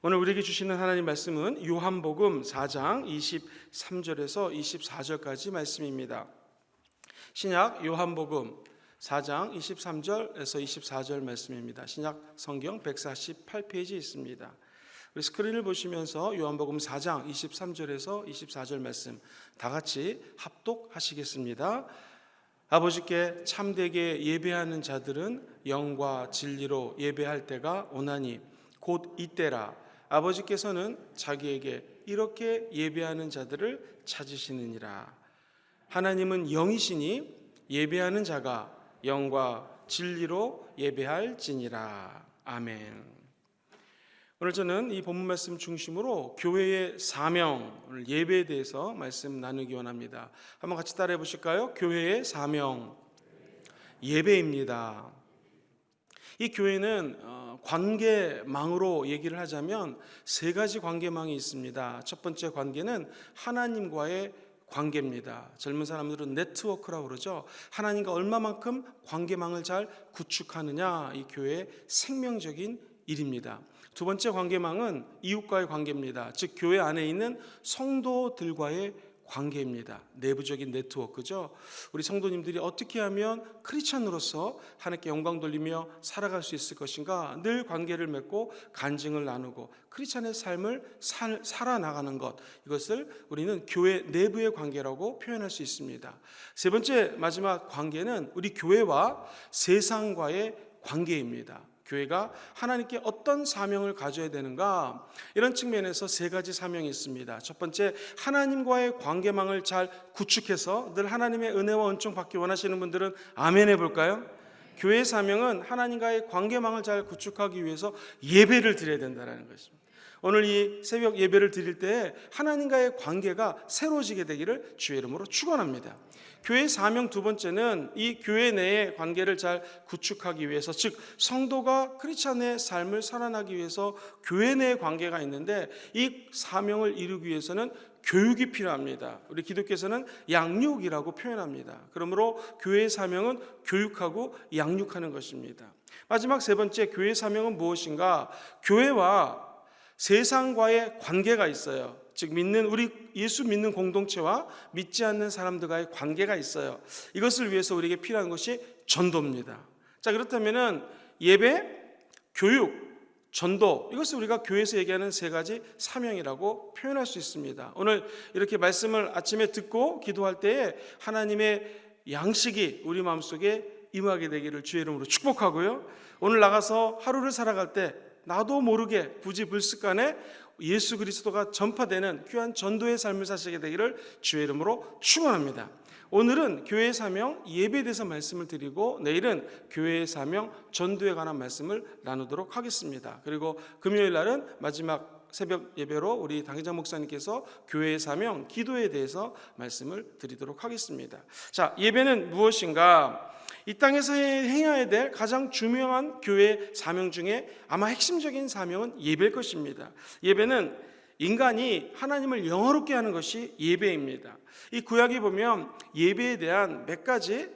오늘 우리에게 주시는 하나님 말씀은 요한복음 4장 23절에서 24절까지 말씀입니다. 신약 요한복음 4장 23절에서 24절 말씀입니다. 신약 성경 148페이지에 있습니다. 우리 스크린을 보시면서 요한복음 4장 23절에서 24절 말씀 다 같이 합독하시겠습니다. 아버지께 참되게 예배하는 자들은 영과 진리로 예배할 때가 오나니 곧 이때라. 아버지께서는 자기에게 이렇게 예배하는 자들을 찾으시느니라. 하나님은 영이시니 예배하는 자가 영과 진리로 예배할지니라. 아멘. 오늘 저는 이 본문 말씀 중심으로 교회의 사명, 오늘 예배에 대해서 말씀 나누기 원합니다. 한번 같이 따라해 보실까요? 교회의 사명, 예배입니다. 이 교회는 관계망으로 얘기를 하자면 세 가지 관계망이 있습니다. 첫 번째 관계는 하나님과의 관계입니다. 젊은 사람들은 네트워크라고 그러죠. 하나님과 얼마만큼 관계망을 잘 구축하느냐, 이 교회의 생명적인 일입니다. 두 번째 관계망은 이웃과의 관계입니다. 즉 교회 안에 있는 성도들과의 관계입니다. 내부적인 네트워크죠. 우리 성도님들이 어떻게 하면 크리스찬으로서 하나님께 영광 돌리며 살아갈 수 있을 것인가, 늘 관계를 맺고 간증을 나누고 크리스찬의 삶을 살아나가는 것, 이것을 우리는 교회 내부의 관계라고 표현할 수 있습니다. 세 번째 마지막 관계는 우리 교회와 세상과의 관계입니다. 교회가 하나님께 어떤 사명을 가져야 되는가, 이런 측면에서 세 가지 사명이 있습니다. 첫 번째, 하나님과의 관계망을 잘 구축해서 늘 하나님의 은혜와 은총 받기 원하시는 분들은 아멘 해볼까요? 교회의 사명은 하나님과의 관계망을 잘 구축하기 위해서 예배를 드려야 된다는 것입니다. 오늘 이 새벽 예배를 드릴 때 하나님과의 관계가 새로워지게 되기를 주의 이름으로 축원합니다. 교회의 사명 두 번째는 이 교회 내의 관계를 잘 구축하기 위해서, 즉 성도가 크리스찬의 삶을 살아나기 위해서 교회 내의 관계가 있는데, 이 사명을 이루기 위해서는 교육이 필요합니다. 우리 기독교에서는 양육이라고 표현합니다. 그러므로 교회의 사명은 교육하고 양육하는 것입니다. 마지막 세 번째, 교회의 사명은 무엇인가? 교회와 세상과의 관계가 있어요. 즉 우리 예수 믿는 공동체와 믿지 않는 사람들과의 관계가 있어요. 이것을 위해서 우리에게 필요한 것이 전도입니다. 자, 그렇다면은 예배, 교육, 전도, 이것을 우리가 교회에서 얘기하는 세 가지 사명이라고 표현할 수 있습니다. 오늘 이렇게 말씀을 아침에 듣고 기도할 때에 하나님의 양식이 우리 마음속에 임하게 되기를 주의 이름으로 축복하고요. 오늘 나가서 하루를 살아갈 때 나도 모르게 부지불식간에 예수 그리스도가 전파되는 귀한 전도의 삶을 사시게 되기를 주의 이름으로 축원합니다. 오늘은 교회의 사명, 예배에 대해서 말씀을 드리고, 내일은 교회의 사명, 전도에 관한 말씀을 나누도록 하겠습니다. 그리고 금요일 날은 마지막 새벽 예배로 우리 당회장 목사님께서 교회의 사명, 기도에 대해서 말씀을 드리도록 하겠습니다. 자, 예배는 무엇인가? 이 땅에서 행해야 될 가장 중요한 교회의 사명 중에 아마 핵심적인 사명은 예배일 것입니다. 예배는 인간이 하나님을 영화롭게 하는 것이 예배입니다. 이 구약에 보면 예배에 대한 몇 가지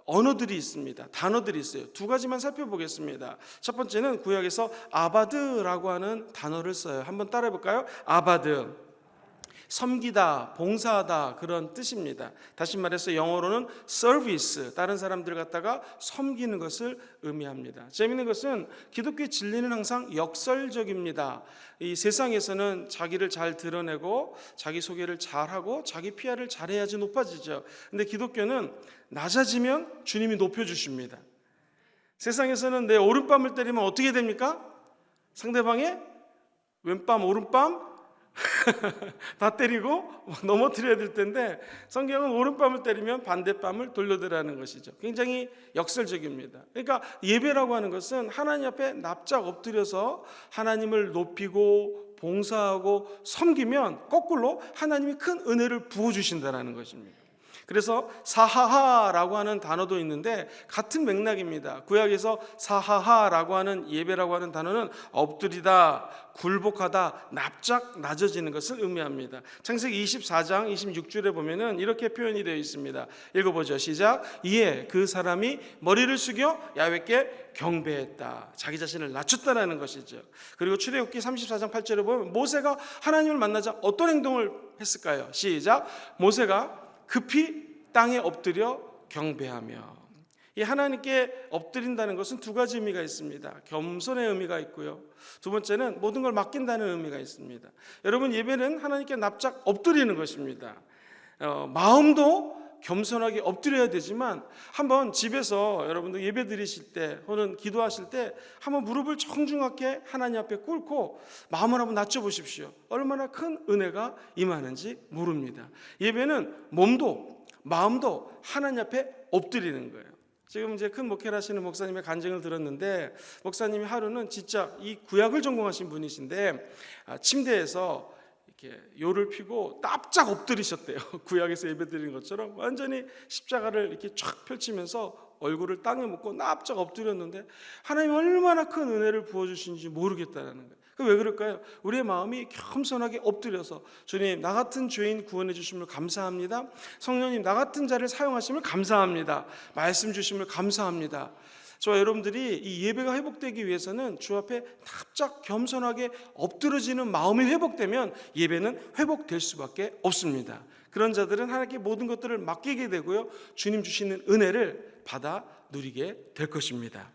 언어들이 있습니다. 단어들이 있어요. 두 가지만 살펴보겠습니다. 첫 번째는 구약에서 아바드라고 하는 단어를 써요. 한번 따라해 볼까요? 아바드. 섬기다, 봉사하다, 그런 뜻입니다. 다시 말해서 영어로는 서비스, 다른 사람들 갖다가 섬기는 것을 의미합니다. 재미있는 것은 기독교의 진리는 항상 역설적입니다. 이 세상에서는 자기를 잘 드러내고 자기 소개를 잘하고 자기 PR을 잘해야지 높아지죠. 근데 기독교는 낮아지면 주님이 높여주십니다. 세상에서는 내 오른뺨을 때리면 어떻게 됩니까? 상대방의 왼뺨, 오른뺨 다 때리고 넘어뜨려야 될 텐데, 성경은 오른뺨을 때리면 반대뺨을 돌려대라는 것이죠. 굉장히 역설적입니다. 그러니까 예배라고 하는 것은 하나님 앞에 납작 엎드려서 하나님을 높이고 봉사하고 섬기면 거꾸로 하나님이 큰 은혜를 부어주신다는 것입니다. 그래서 사하하라고 하는 단어도 있는데 같은 맥락입니다. 구약에서 사하하라고 하는 예배라고 하는 단어는 엎드리다, 굴복하다, 납작 낮아지는 것을 의미합니다. 창세기 24장 26절에 보면은 이렇게 표현이 되어 있습니다. 읽어보죠. 시작. 이에 그 사람이 머리를 숙여 야훼께 경배했다. 자기 자신을 낮췄다라는 것이죠. 그리고 출애굽기 34장 8절에 보면 모세가 하나님을 만나자 어떤 행동을 했을까요? 시작. 모세가 급히 땅에 엎드려 경배하며. 이 하나님께 엎드린다는 것은 두 가지 의미가 있습니다. 겸손의 의미가 있고요. 두 번째는 모든 걸 맡긴다는 의미가 있습니다. 여러분, 예배는 하나님께 납작 엎드리는 것입니다. 마음도 겸손하게 엎드려야 되지만 한번 집에서 여러분들 예배 드리실 때 혹은 기도하실 때 한번 무릎을 정중하게 하나님 앞에 꿇고 마음을 한번 낮춰 보십시오. 얼마나 큰 은혜가 임하는지 모릅니다. 예배는 몸도 마음도 하나님 앞에 엎드리는 거예요. 지금 이제 큰 목회를 하시는 목사님의 간증을 들었는데, 목사님이 하루는 진짜 이 구약을 전공하신 분이신데 침대에서 이렇게 요를 피고 납작 엎드리셨대요. 구약에서 예배드리는 것처럼 완전히 십자가를 이렇게 쫙 펼치면서 얼굴을 땅에 묻고 납작 엎드렸는데 하나님 얼마나 큰 은혜를 부어주신지 모르겠다는 거예요. 왜 그럴까요? 우리의 마음이 겸손하게 엎드려서 주님, 나 같은 죄인 구원해 주심을 감사합니다. 성령님, 나 같은 자를 사용하심을 감사합니다. 말씀 주심을 감사합니다. 저와 여러분들이 이 예배가 회복되기 위해서는 주 앞에 납작 겸손하게 엎드러지는 마음이 회복되면 예배는 회복될 수밖에 없습니다. 그런 자들은 하나님께 모든 것들을 맡기게 되고요, 주님 주시는 은혜를 받아 누리게 될 것입니다.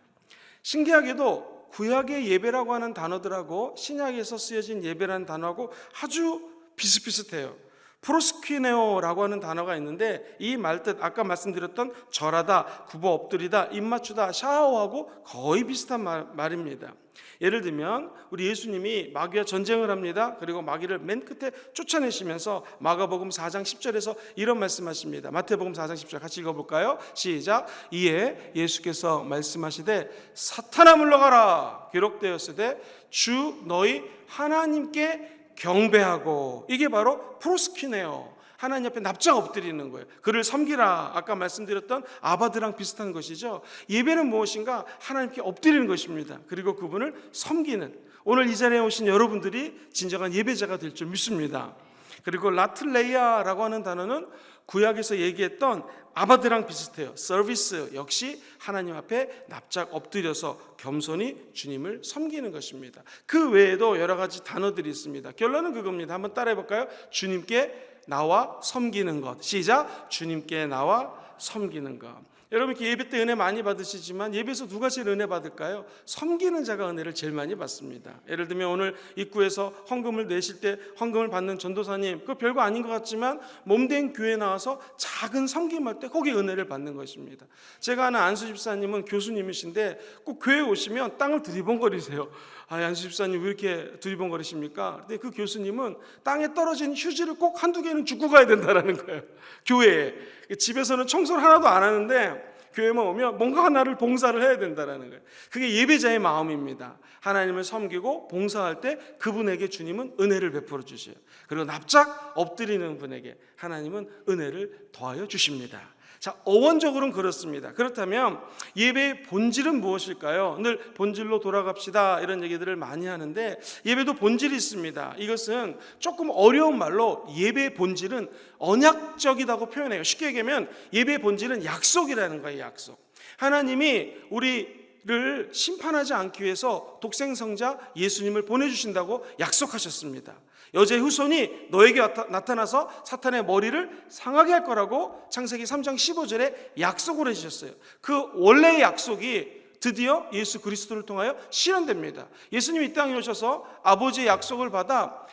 신기하게도 구약의 예배라고 하는 단어들하고 신약에서 쓰여진 예배라는 단어하고 아주 비슷비슷해요. 프로스퀴네오라고 하는 단어가 있는데 이 말뜻 아까 말씀드렸던 절하다, 굽어 엎드리다, 입 맞추다, 샤워하고 거의 비슷한 말입니다. 예를 들면 우리 예수님이 마귀와 전쟁을 합니다. 그리고 마귀를 맨 끝에 쫓아내시면서 마가복음 4장 10절에서 이런 말씀하십니다. 마태복음 4장 10절 같이 읽어볼까요? 시작. 이에 예수께서 말씀하시되 사탄아 물러가라. 기록되었으되 주 너희 하나님께 경배하고. 이게 바로 프로스퀴네요. 하나님 앞에 납작 엎드리는 거예요. 그를 섬기라. 아까 말씀드렸던 아바드랑 비슷한 것이죠. 예배는 무엇인가? 하나님께 엎드리는 것입니다. 그리고 그분을 섬기는, 오늘 이 자리에 오신 여러분들이 진정한 예배자가 될 줄 믿습니다. 그리고 라틀레이아라고 하는 단어는 구약에서 얘기했던 아바드랑 비슷해요. 서비스, 역시 하나님 앞에 납작 엎드려서 겸손히 주님을 섬기는 것입니다. 그 외에도 여러 가지 단어들이 있습니다. 결론은 그겁니다. 한번 따라해 볼까요? 주님께 나와 섬기는 것. 시작. 주님께 나와 섬기는 것. 여러분, 이렇게 예배 때 은혜 많이 받으시지만 예배에서 누가 제일 은혜 받을까요? 섬기는 자가 은혜를 제일 많이 받습니다. 예를 들면 오늘 입구에서 헌금을 내실 때 헌금을 받는 전도사님, 그거 별거 아닌 것 같지만 몸된 교회에 나와서 작은 섬김할 때 거기 은혜를 받는 것입니다. 제가 아는 안수 집사님은 교수님이신데 꼭 교회에 오시면 땅을 두리번거리세요. 안수 집사님 왜 이렇게 두리번거리십니까? 근데 그 교수님은 땅에 떨어진 휴지를 꼭 한두 개는 줍고 가야 된다는 거예요. 교회에. 집에서는 청소를 하나도 안 하는데 교회만 오면 뭔가 하나를 봉사를 해야 된다는 거예요. 그게 예배자의 마음입니다. 하나님을 섬기고 봉사할 때 그분에게 주님은 은혜를 베풀어 주셔요. 그리고 납작 엎드리는 분에게 하나님은 은혜를 더하여 주십니다. 자, 어원적으로는 그렇습니다. 그렇다면 예배의 본질은 무엇일까요? 늘 본질로 돌아갑시다 이런 얘기들을 많이 하는데 예배도 본질이 있습니다. 이것은 조금 어려운 말로 예배의 본질은 언약적이라고 표현해요. 쉽게 얘기하면 예배의 본질은 약속이라는 거예요. 약속. 하나님이 우리를 심판하지 않기 위해서 독생성자 예수님을 보내주신다고 약속하셨습니다. 여자의 후손이 너에게 나타나서 사탄의 머리를 상하게 할 거라고 창세기 3장 15절에 약속을 해주셨어요. 그 원래의 약속이 드디어 예수 그리스도를 통하여 실현됩니다. 예수님이 이 땅에 오셔서 아버지의 약속을 받아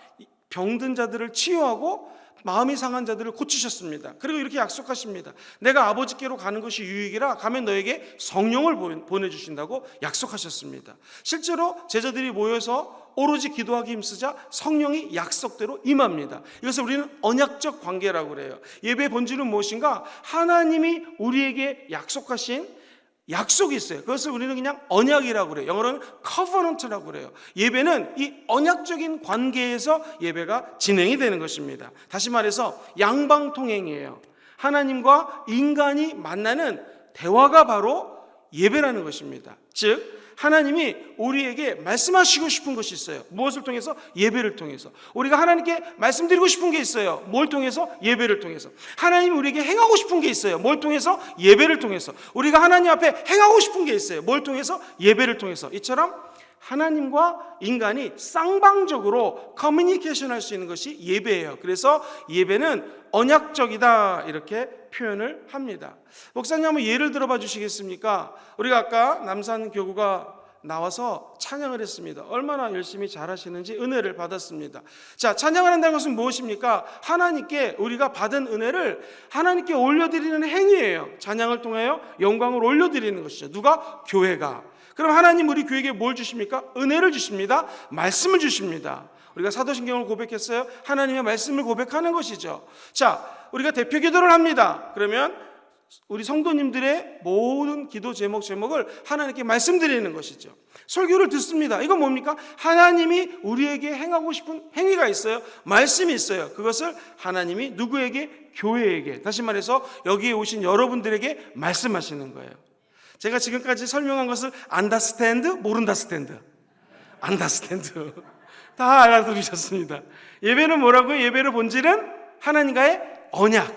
병든 자들을 치유하고 마음이 상한 자들을 고치셨습니다. 그리고 이렇게 약속하십니다. 내가 아버지께로 가는 것이 유익이라 가면 너에게 성령을 보내주신다고 약속하셨습니다. 실제로 제자들이 모여서 오로지 기도하기 힘쓰자 성령이 약속대로 임합니다. 이것을 우리는 언약적 관계라고 그래요. 예배의 본질은 무엇인가? 하나님이 우리에게 약속하신 약속이 있어요. 그것을 우리는 그냥 언약이라고 그래요. 영어로는 covenant라고 그래요. 예배는 이 언약적인 관계에서 예배가 진행이 되는 것입니다. 다시 말해서 양방통행이에요. 하나님과 인간이 만나는 대화가 바로 예배라는 것입니다. 즉 하나님이 우리에게 말씀하시고 싶은 것이 있어요. 무엇을 통해서? 예배를 통해서. 우리가 하나님께 말씀드리고 싶은 게 있어요. 뭘 통해서? 예배를 통해서. 하나님이 우리에게 행하고 싶은 게 있어요. 뭘 통해서? 예배를 통해서. 우리가 하나님 앞에 행하고 싶은 게 있어요. 뭘 통해서? 예배를 통해서. 이처럼 하나님과 인간이 쌍방적으로 커뮤니케이션 할 수 있는 것이 예배예요. 그래서 예배는 언약적이다 이렇게 표현을 합니다. 목사님 한번 예를 들어봐 주시겠습니까? 우리가 아까 남산교구가 나와서 찬양을 했습니다. 얼마나 열심히 잘하시는지 은혜를 받았습니다. 자, 찬양을 한다는 것은 무엇입니까? 하나님께 우리가 받은 은혜를 하나님께 올려드리는 행위예요. 찬양을 통하여 영광을 올려드리는 것이죠. 누가? 교회가. 그럼 하나님 우리 교회에게 뭘 주십니까? 은혜를 주십니다. 말씀을 주십니다. 우리가 사도신경을 고백했어요. 하나님의 말씀을 고백하는 것이죠. 자, 우리가 대표 기도를 합니다. 그러면 우리 성도님들의 모든 기도 제목을 하나님께 말씀드리는 것이죠. 설교를 듣습니다. 이건 뭡니까? 하나님이 우리에게 행하고 싶은 행위가 있어요. 말씀이 있어요. 그것을 하나님이 누구에게? 교회에게, 다시 말해서 여기에 오신 여러분들에게 말씀하시는 거예요. 제가 지금까지 설명한 것을 understand, 모른다스탠드, understand 다 알아들으셨습니다. 예배는 뭐라고요? 예배의 본질은 하나님과의 언약,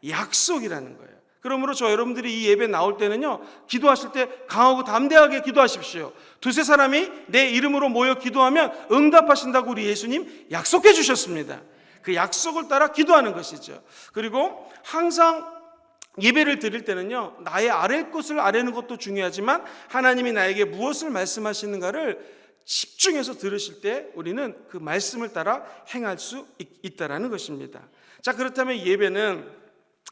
약속이라는 거예요. 그러므로 저 여러분들이 이 예배 나올 때는요, 기도하실 때 강하고 담대하게 기도하십시오. 두세 사람이 내 이름으로 모여 기도하면 응답하신다고 우리 예수님 약속해 주셨습니다. 그 약속을 따라 기도하는 것이죠. 그리고 항상 예배를 드릴 때는요, 나의 아랠 것을 아뢰는 것도 중요하지만 하나님이 나에게 무엇을 말씀하시는가를 집중해서 들으실 때 우리는 그 말씀을 따라 행할 수 있다는 것입니다. 자, 그렇다면 예배는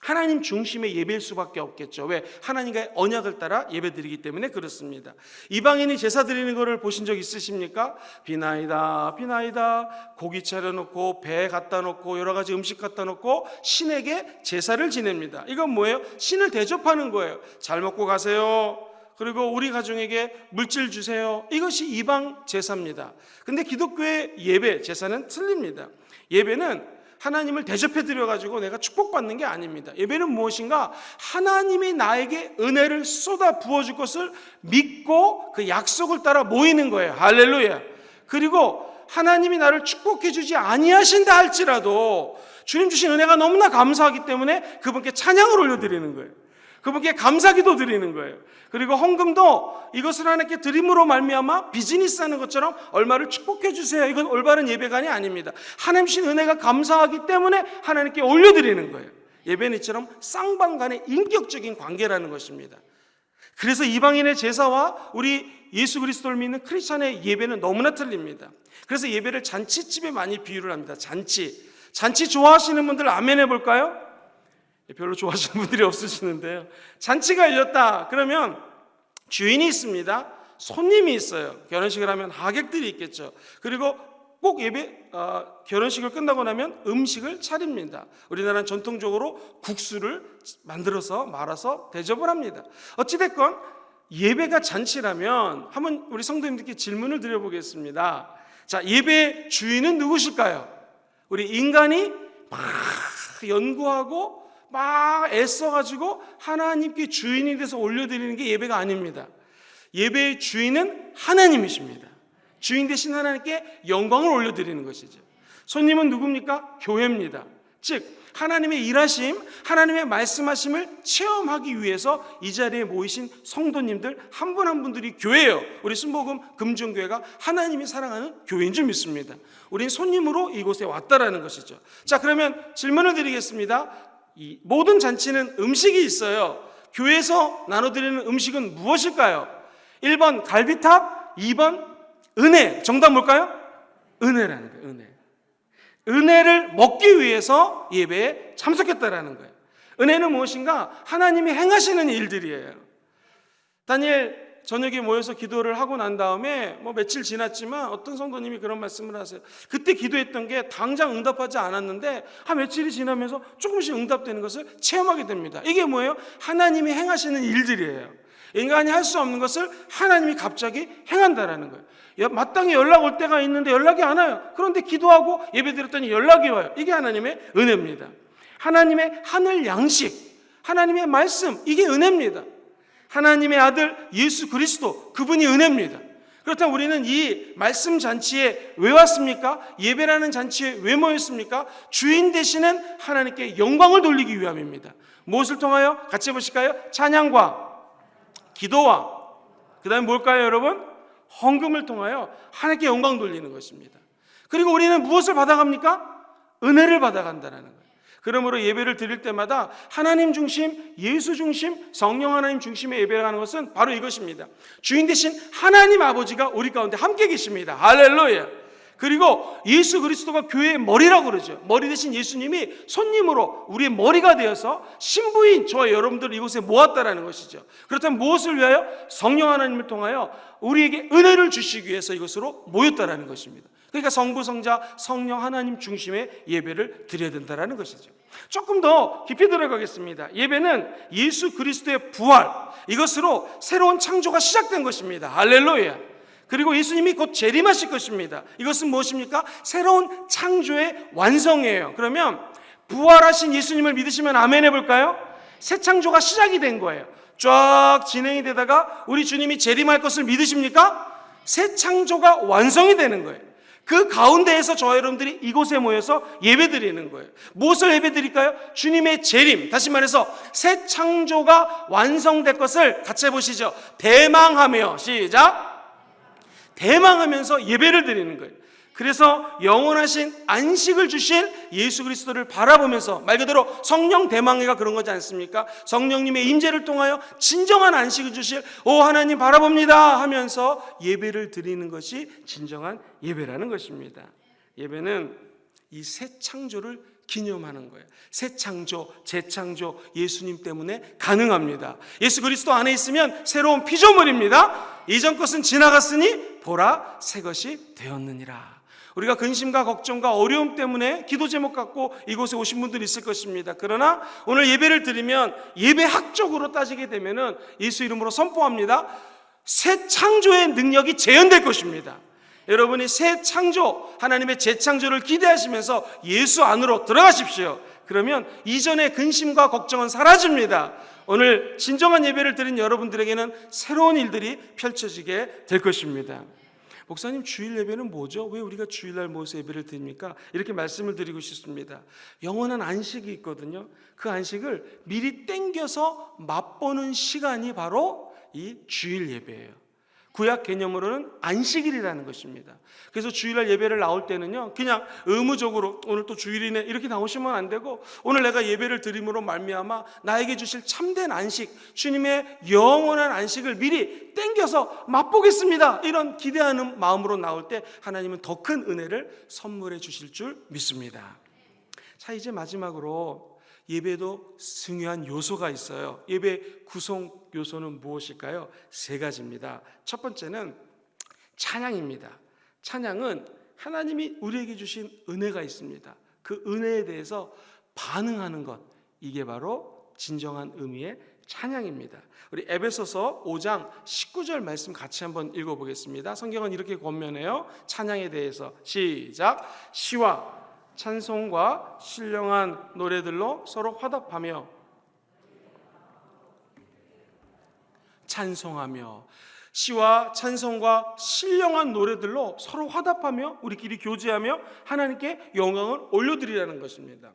하나님 중심의 예배일 수밖에 없겠죠. 왜? 하나님과의 언약을 따라 예배드리기 때문에 그렇습니다. 이방인이 제사 드리는 것을 보신 적 있으십니까? 비나이다 비나이다 고기 차려놓고 배 갖다 놓고 여러 가지 음식 갖다 놓고 신에게 제사를 지냅니다. 이건 뭐예요? 신을 대접하는 거예요. 잘 먹고 가세요. 그리고 우리 가정에게 물질 주세요. 이것이 이방 제사입니다. 근데 기독교의 예배 제사는 틀립니다. 예배는 하나님을 대접해 드려가지고 내가 축복받는 게 아닙니다. 예배는 무엇인가? 하나님이 나에게 은혜를 쏟아 부어줄 것을 믿고 그 약속을 따라 모이는 거예요. 할렐루야. 그리고 하나님이 나를 축복해 주지 아니하신다 할지라도 주님 주신 은혜가 너무나 감사하기 때문에 그분께 찬양을 올려드리는 거예요. 그분께 감사기도 드리는 거예요. 그리고 헌금도 이것을 하나님께 드림으로 말미암아 비즈니스 하는 것처럼 얼마를 축복해 주세요. 이건 올바른 예배관이 아닙니다. 하나님 주신 은혜가 감사하기 때문에 하나님께 올려드리는 거예요. 예배는 이처럼 쌍방간의 인격적인 관계라는 것입니다. 그래서 이방인의 제사와 우리 예수 그리스도를 믿는 크리스찬의 예배는 너무나 틀립니다. 그래서 예배를 잔치집에 많이 비유를 합니다. 잔치 좋아하시는 분들 아멘 해볼까요? 별로 좋아하시는 분들이 없으시는데요. 잔치가 열렸다 그러면 주인이 있습니다. 손님이 있어요. 결혼식을 하면 하객들이 있겠죠. 그리고 꼭 결혼식을 끝나고 나면 음식을 차립니다. 우리나라는 전통적으로 국수를 만들어서 말아서 대접을 합니다. 어찌됐건 예배가 잔치라면 한번 우리 성도님들께 질문을 드려보겠습니다. 자, 예배의 주인은 누구실까요? 우리 인간이 막 연구하고 막 애써가지고 하나님께 주인이 돼서 올려드리는 게 예배가 아닙니다. 예배의 주인은 하나님이십니다. 주인 되신 하나님께 영광을 올려드리는 것이죠. 손님은 누굽니까? 교회입니다. 즉 하나님의 일하심, 하나님의 말씀하심을 체험하기 위해서 이 자리에 모이신 성도님들 한 분 한 분들이 교회예요. 우리 순복음 금중교회가 하나님이 사랑하는 교회인 줄 믿습니다. 우린 손님으로 이곳에 왔다라는 것이죠. 자, 그러면 질문을 드리겠습니다. 이 모든 잔치는 음식이 있어요. 교회에서 나눠드리는 음식은 무엇일까요? 1번 갈비탕, 2번 은혜. 정답 뭘까요? 은혜라는 거예요. 은혜. 은혜를 먹기 위해서 예배에 참석했다라는 거예요. 은혜는 무엇인가? 하나님이 행하시는 일들이에요. 다니엘 저녁에 모여서 기도를 하고 난 다음에 며칠 지났지만 어떤 성도님이 그런 말씀을 하세요. 그때 기도했던 게 당장 응답하지 않았는데 한 며칠이 지나면서 조금씩 응답되는 것을 체험하게 됩니다. 이게 뭐예요? 하나님이 행하시는 일들이에요. 인간이 할 수 없는 것을 하나님이 갑자기 행한다라는 거예요. 마땅히 연락 올 때가 있는데 연락이 안 와요. 그런데 기도하고 예배드렸더니 연락이 와요. 이게 하나님의 은혜입니다. 하나님의 하늘 양식, 하나님의 말씀, 이게 은혜입니다. 하나님의 아들 예수 그리스도, 그분이 은혜입니다. 그렇다면 우리는 이 말씀 잔치에 왜 왔습니까? 예배라는 잔치에 왜 모였습니까? 주인 되시는 하나님께 영광을 돌리기 위함입니다. 무엇을 통하여? 같이 해보실까요? 찬양과 기도와 그 다음에 뭘까요, 여러분? 헌금을 통하여 하나님께 영광 돌리는 것입니다. 그리고 우리는 무엇을 받아갑니까? 은혜를 받아간다는 거예요. 그러므로 예배를 드릴 때마다 하나님 중심, 예수 중심, 성령 하나님 중심의 예배를 하는 것은 바로 이것입니다. 주인 되신 하나님 아버지가 우리 가운데 함께 계십니다. 할렐루야. 그리고 예수 그리스도가 교회의 머리라고 그러죠. 머리 대신 예수님이 손님으로 우리의 머리가 되어서 신부인 저와 여러분들을 이곳에 모았다라는 것이죠. 그렇다면 무엇을 위하여? 성령 하나님을 통하여 우리에게 은혜를 주시기 위해서 이것으로 모였다라는 것입니다. 그러니까 성부, 성자, 성령 하나님 중심의 예배를 드려야 된다는 것이죠. 조금 더 깊이 들어가겠습니다. 예배는 예수 그리스도의 부활, 이것으로 새로운 창조가 시작된 것입니다. 할렐루야. 그리고 예수님이 곧 재림하실 것입니다. 이것은 무엇입니까? 새로운 창조의 완성이에요. 그러면 부활하신 예수님을 믿으시면 아멘 해볼까요? 새 창조가 시작이 된 거예요. 쫙 진행이 되다가 우리 주님이 재림할 것을 믿으십니까? 새 창조가 완성이 되는 거예요. 그 가운데에서 저와 여러분들이 이곳에 모여서 예배드리는 거예요. 무엇을 예배드릴까요? 주님의 재림, 다시 말해서 새 창조가 완성될 것을 같이 해보시죠. 대망하며, 시작. 대망하면서 예배를 드리는 거예요. 그래서 영원하신 안식을 주실 예수 그리스도를 바라보면서, 말 그대로 성령 대망회가 그런 거지 않습니까? 성령님의 임재를 통하여 진정한 안식을 주실 오 하나님 바라봅니다 하면서 예배를 드리는 것이 진정한 예배라는 것입니다. 예배는 이 새 창조를 기념하는 거예요. 새 창조, 재창조, 예수님 때문에 가능합니다. 예수 그리스도 안에 있으면 새로운 피조물입니다. 이전 것은 지나갔으니 보라 새 것이 되었느니라. 우리가 근심과 걱정과 어려움 때문에 기도 제목 갖고 이곳에 오신 분들이 있을 것입니다. 그러나 오늘 예배를 드리면 예배학적으로 따지게 되면은 예수 이름으로 선포합니다. 새 창조의 능력이 재현될 것입니다. 여러분이 새 창조, 하나님의 재창조를 기대하시면서 예수 안으로 들어가십시오. 그러면 이전의 근심과 걱정은 사라집니다. 오늘 진정한 예배를 드린 여러분들에게는 새로운 일들이 펼쳐지게 될 것입니다. 목사님, 주일 예배는 뭐죠? 왜 우리가 주일날 모여서 예배를 드립니까? 이렇게 말씀을 드리고 싶습니다. 영원한 안식이 있거든요. 그 안식을 미리 땡겨서 맛보는 시간이 바로 이 주일 예배예요. 구약 개념으로는 안식일이라는 것입니다. 그래서 주일날 예배를 나올 때는요, 그냥 의무적으로 오늘 또 주일이네 이렇게 나오시면 안 되고, 오늘 내가 예배를 드림으로 말미암아 나에게 주실 참된 안식, 주님의 영원한 안식을 미리 땡겨서 맛보겠습니다, 이런 기대하는 마음으로 나올 때 하나님은 더 큰 은혜를 선물해 주실 줄 믿습니다. 자, 이제 마지막으로 예배도 중요한 요소가 있어요. 예배 구성 요소는 무엇일까요? 세 가지입니다. 첫 번째는 찬양입니다. 찬양은 하나님이 우리에게 주신 은혜가 있습니다. 그 은혜에 대해서 반응하는 것, 이게 바로 진정한 의미의 찬양입니다. 우리 에베소서 5장 19절 말씀 같이 한번 읽어보겠습니다. 성경은 이렇게 권면해요. 찬양에 대해서 시작. 시와 찬송과 신령한 노래들로 서로 화답하며 찬송하며, 시와 찬송과 신령한 노래들로 서로 화답하며 우리끼리 교제하며 하나님께 영광을 올려드리라는 것입니다.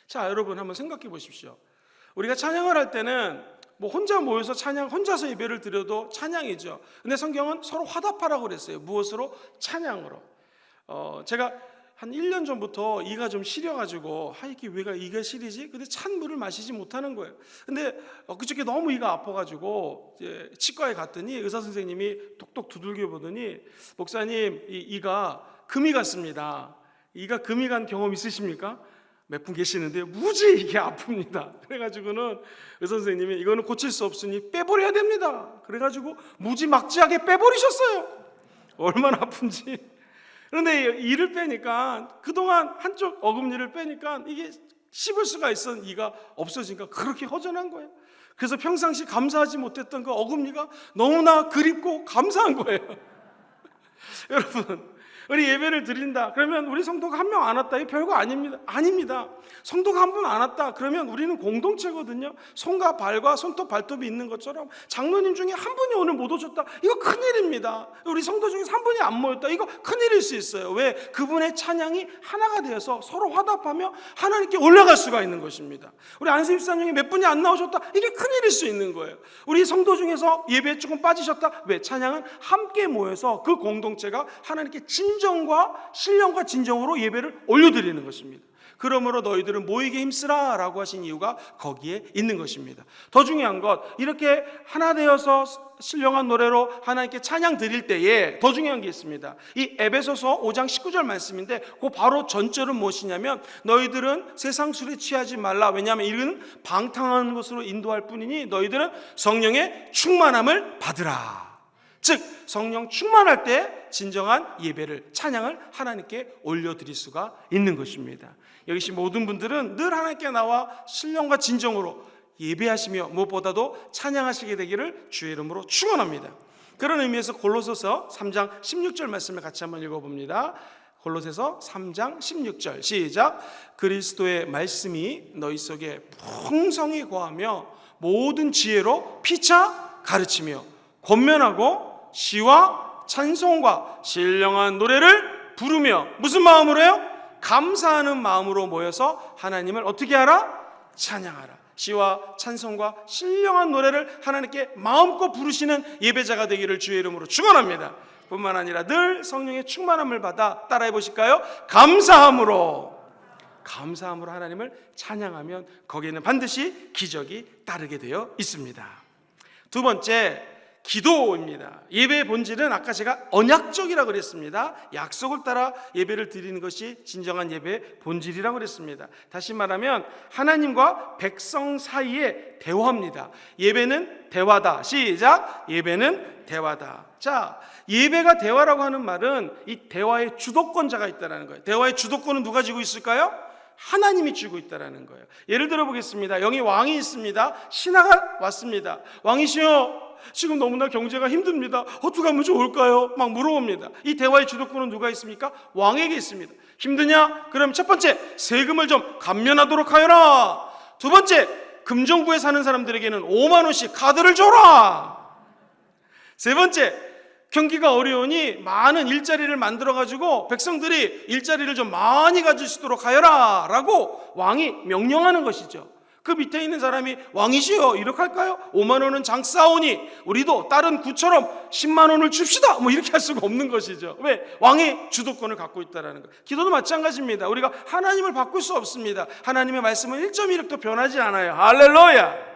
자, 여러분 한번 생각해 보십시오. 우리가 찬양을 할 때는 뭐 혼자 모여서 혼자서 예배를 드려도 찬양이죠. 근데 성경은 서로 화답하라고 그랬어요. 무엇으로? 찬양으로. 제가 한 1년 전부터 이가 좀 시려가지고 이게 왜 이가 시리지? 근데 찬 물을 마시지 못하는 거예요. 근데 그저께 너무 이가 아파가지고 이제 치과에 갔더니 의사 선생님이 톡톡 두들겨 보더니 목사님, 이가 금이 갔습니다. 이가 금이 간 경험 있으십니까? 몇 분 계시는데요. 무지 이게 아픕니다. 그래가지고는 의사 선생님이 이거는 고칠 수 없으니 빼버려야 됩니다. 그래가지고 무지 막지하게 빼버리셨어요. 얼마나 아픈지. 그런데 이를 빼니까, 그동안 한쪽 어금니를 빼니까 이게 씹을 수가 있었던 이가 없어지니까 그렇게 허전한 거예요. 그래서 평상시 감사하지 못했던 그 어금니가 너무나 그립고 감사한 거예요. 여러분, 우리 예배를 드린다 그러면 우리 성도가 한 명 안 왔다, 이거 별거 아닙니다. 아닙니다. 성도가 한 분 안 왔다 그러면 우리는 공동체거든요. 손과 발과 손톱 발톱이 있는 것처럼 장로님 중에 한 분이 오늘 못 오셨다, 이거 큰일입니다. 우리 성도 중에서 한 분이 안 모였다, 이거 큰일일 수 있어요. 왜? 그분의 찬양이 하나가 되어서 서로 화답하며 하나님께 올라갈 수가 있는 것입니다. 우리 안수집사님 중에 몇 분이 안 나오셨다, 이게 큰일일 수 있는 거예요. 우리 성도 중에서 예배에 조금 빠지셨다, 왜? 찬양은 함께 모여서 그 공동체가 하나님께 진정과 신령과 진정으로 예배를 올려드리는 것입니다. 그러므로 너희들은 모이게 힘쓰라 라고 하신 이유가 거기에 있는 것입니다. 더 중요한 것, 이렇게 하나 되어서 신령한 노래로 하나님께 찬양 드릴 때에 더 중요한 게 있습니다. 이 에베소서 5장 19절 말씀인데 그 바로 전절은 무엇이냐면 너희들은 세상 술에 취하지 말라. 왜냐하면 이는 방탕한 것으로 인도할 뿐이니 너희들은 성령의 충만함을 받으라. 즉 성령 충만할 때 진정한 예배를, 찬양을 하나님께 올려드릴 수가 있는 것입니다. 여기 계신 모든 분들은 늘 하나님께 나와 신령과 진정으로 예배하시며 무엇보다도 찬양하시게 되기를 주의 이름으로 축원합니다. 그런 의미에서 골로새서 3장 16절 말씀을 같이 한번 읽어봅니다. 골로새서 3장 16절 시작. 그리스도의 말씀이 너희 속에 풍성히 거하며 모든 지혜로 피차 가르치며 권면하고 시와 찬송과 신령한 노래를 부르며 무슨 마음으로요? 감사하는 마음으로 모여서 하나님을 어떻게 하라? 찬양하라. 시와 찬송과 신령한 노래를 하나님께 마음껏 부르시는 예배자가 되기를 주의 이름으로 축원합니다. 뿐만 아니라 늘 성령의 충만함을 받아 따라해 보실까요? 감사함으로 하나님을 찬양하면 거기에는 반드시 기적이 따르게 되어 있습니다. 두 번째, 기도입니다. 예배의 본질은 아까 제가 언약적이라고 그랬습니다. 약속을 따라 예배를 드리는 것이 진정한 예배의 본질이라고 그랬습니다. 다시 말하면 하나님과 백성 사이의 대화입니다. 예배는 대화다. 시작. 예배는 대화다. 자, 예배가 대화라고 하는 말은 이 대화의 주도권자가 있다는 거예요. 대화의 주도권은 누가 쥐고 있을까요? 하나님이 쥐고 있다는 거예요. 예를 들어 보겠습니다. 여기 왕이 있습니다. 신하가 왔습니다. 왕이시여, 지금 너무나 경제가 힘듭니다. 어떻게 하면 좋을까요? 막 물어봅니다. 이 대화의 주도권은 누가 있습니까? 왕에게 있습니다. 힘드냐? 그럼 첫 번째, 세금을 좀 감면하도록 하여라. 두 번째, 금정구에 사는 사람들에게는 5만 원씩 카드를 줘라. 세 번째, 경기가 어려우니 많은 일자리를 만들어가지고 백성들이 일자리를 좀 많이 가질 수 있도록 하여라 라고 왕이 명령하는 것이죠. 그 밑에 있는 사람이 왕이시여 이렇게 할까요? 5만 원은 장싸오니 우리도 다른 구처럼 10만 원을 줍시다, 뭐 이렇게 할 수가 없는 것이죠. 왜? 왕이 주도권을 갖고 있다는 것. 기도도 마찬가지입니다. 우리가 하나님을 바꿀 수 없습니다. 하나님의 말씀은 1.1획도 변하지 않아요. 할렐루야.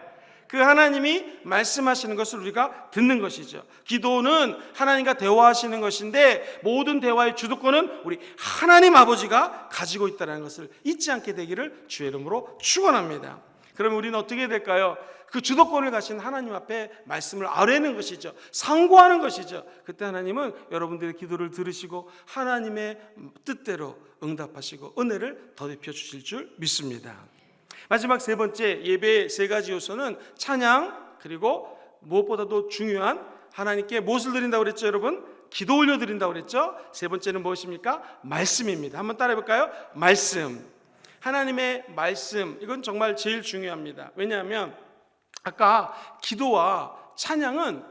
그 하나님이 말씀하시는 것을 우리가 듣는 것이죠. 기도는 하나님과 대화하시는 것인데 모든 대화의 주도권은 우리 하나님 아버지가 가지고 있다는 것을 잊지 않게 되기를 주의 이름으로 축원합니다. 그러면 우리는 어떻게 될까요? 그 주도권을 가신 하나님 앞에 말씀을 아뢰는 것이죠. 상고하는 것이죠. 그때 하나님은 여러분들의 기도를 들으시고 하나님의 뜻대로 응답하시고 은혜를 더입혀 주실 줄 믿습니다. 마지막 세 번째, 예배의 세 가지 요소는 찬양, 그리고 무엇보다도 중요한 하나님께 무엇을 드린다고 그랬죠, 여러분? 기도 올려드린다고 그랬죠. 세 번째는 무엇입니까? 말씀입니다. 한번 따라해 볼까요? 말씀. 하나님의 말씀, 이건 정말 제일 중요합니다. 왜냐하면 아까 기도와 찬양은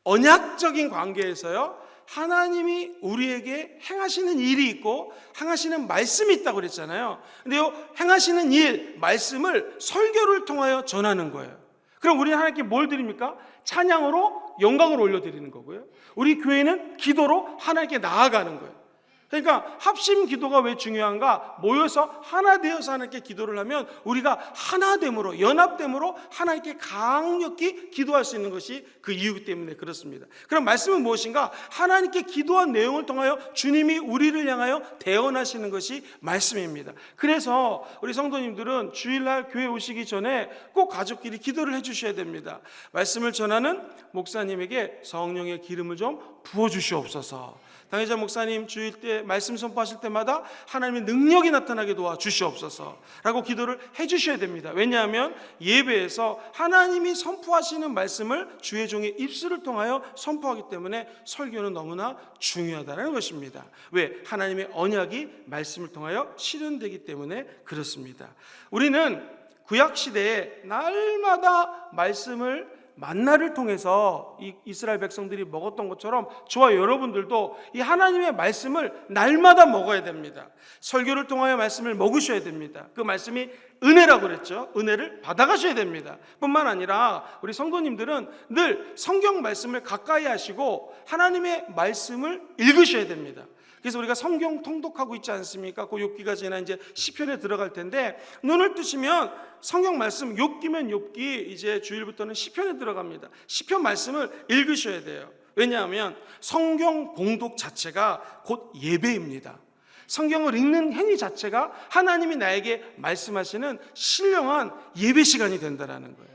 언약적인 관계에서요, 하나님이 우리에게 행하시는 일이 있고 행하시는 말씀이 있다고 그랬잖아요. 근데 이 행하시는 일, 말씀을 설교를 통하여 전하는 거예요. 그럼 우리는 하나님께 뭘 드립니까? 찬양으로 영광을 올려드리는 거고요. 우리 교회는 기도로 하나님께 나아가는 거예요. 그러니까 합심 기도가 왜 중요한가? 모여서 하나 되어서 하나님께 기도를 하면 우리가 하나됨으로, 연합됨으로 하나님께 강력히 기도할 수 있는 것이 그 이유 때문에 그렇습니다. 그럼 말씀은 무엇인가? 하나님께 기도한 내용을 통하여 주님이 우리를 향하여 대언하시는 것이 말씀입니다. 그래서 우리 성도님들은 주일날 교회 오시기 전에 꼭 가족끼리 기도를 해주셔야 됩니다. 말씀을 전하는 목사님에게 성령의 기름을 좀 부어주시옵소서. 당회자 목사님 주일 때 말씀 선포하실 때마다 하나님의 능력이 나타나게 도와주시옵소서 라고 기도를 해주셔야 됩니다. 왜냐하면 예배에서 하나님이 선포하시는 말씀을 주의 종의 입술을 통하여 선포하기 때문에 설교는 너무나 중요하다는 것입니다. 왜? 하나님의 언약이 말씀을 통하여 실현되기 때문에 그렇습니다. 우리는 구약시대에 날마다 말씀을 만나를 통해서 이 이스라엘 백성들이 먹었던 것처럼 저와 여러분들도 이 하나님의 말씀을 날마다 먹어야 됩니다. 설교를 통하여 말씀을 먹으셔야 됩니다. 그 말씀이 은혜라고 그랬죠. 은혜를 받아가셔야 됩니다. 뿐만 아니라 우리 성도님들은 늘 성경 말씀을 가까이 하시고 하나님의 말씀을 읽으셔야 됩니다. 그래서 우리가 성경 통독하고 있지 않습니까? 그 욥기가 지나 이제 시편에 들어갈 텐데 눈을 뜨시면 성경 말씀 욥기면 욥기 이제 주일부터는 시편에 들어갑니다. 시편 말씀을 읽으셔야 돼요. 왜냐하면 성경 봉독 자체가 곧 예배입니다. 성경을 읽는 행위 자체가 하나님이 나에게 말씀하시는 신령한 예배 시간이 된다는 거예요.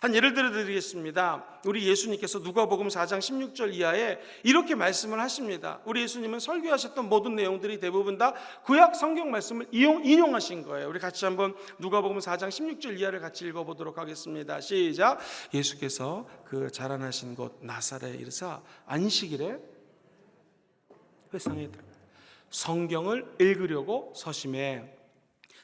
한 예를 들어 드리겠습니다. 우리 예수님께서 누가복음 4장 16절 이하에 이렇게 말씀을 하십니다. 우리 예수님은 설교하셨던 모든 내용들이 대부분 다 구약 성경 말씀을 인용하신 거예요. 우리 같이 한번 누가복음 4장 16절 이하를 같이 읽어보도록 하겠습니다. 시작. 예수께서 그 자라나신 곳 나사렛에 이르사 안식일에 회상에 들어갑니다. 성경을 읽으려고 서심해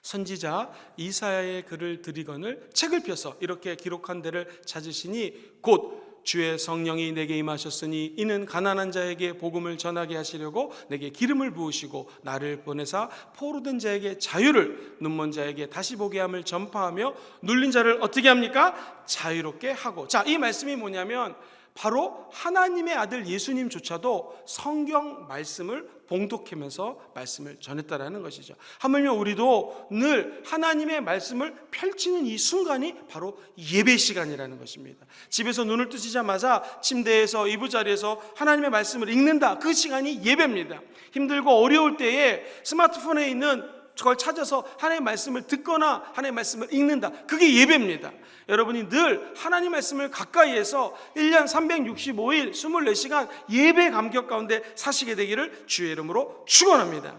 선지자 이사야의 글을 들이거늘 책을 펴서 이렇게 기록한 데를 찾으시니 곧 주의 성령이 내게 임하셨으니 이는 가난한 자에게 복음을 전하게 하시려고 내게 기름을 부으시고 나를 보내사 포로된 자에게 자유를 눈먼 자에게 다시 보게 함을 전파하며 눌린 자를 어떻게 합니까? 자유롭게 하고. 자, 이 말씀이 뭐냐면 바로 하나님의 아들 예수님조차도 성경 말씀을 봉독하면서 말씀을 전했다라는 것이죠. 하물며 우리도 늘 하나님의 말씀을 펼치는 이 순간이 바로 예배 시간이라는 것입니다. 집에서 눈을 뜨시자마자 침대에서 이부자리에서 하나님의 말씀을 읽는다. 그 시간이 예배입니다. 힘들고 어려울 때에 스마트폰에 있는 그걸 찾아서 하나님의 말씀을 듣거나 하나님의 말씀을 읽는다. 그게 예배입니다. 여러분이 늘 하나님 말씀을 가까이 해서 1년 365일 24시간 예배 감격 가운데 사시게 되기를 주의 이름으로 축원합니다.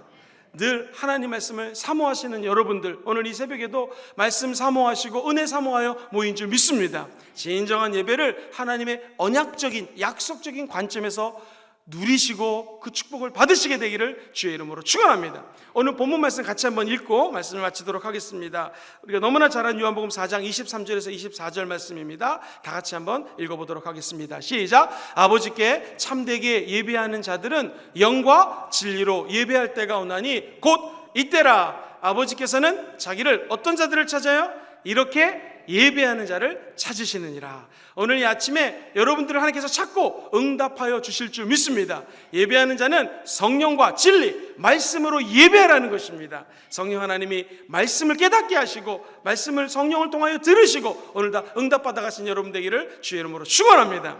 늘 하나님 말씀을 사모하시는 여러분들, 오늘 이 새벽에도 말씀 사모하시고 은혜 사모하여 모인 줄 믿습니다. 진정한 예배를 하나님의 언약적인 약속적인 관점에서 누리시고 그 축복을 받으시게 되기를 주의 이름으로 축원합니다. 오늘 본문 말씀 같이 한번 읽고 말씀을 마치도록 하겠습니다. 우리가 너무나 잘 아는 요한복음 4장 23절에서 24절 말씀입니다. 다 같이 한번 읽어보도록 하겠습니다. 시작. 아버지께 참되게 예배하는 자들은 영과 진리로 예배할 때가 오나니 곧 이때라. 아버지께서는 자기를 어떤 자들을 찾아요? 이렇게 예배하는 자를 찾으시느니라. 오늘 이 아침에 여러분들을 하나님께서 찾고 응답하여 주실 줄 믿습니다. 예배하는 자는 성령과 진리, 말씀으로 예배하라는 것입니다. 성령 하나님이 말씀을 깨닫게 하시고 말씀을 성령을 통하여 들으시고 오늘 다 응답받아 가신 여러분 되기를 주의 이름으로 축원합니다.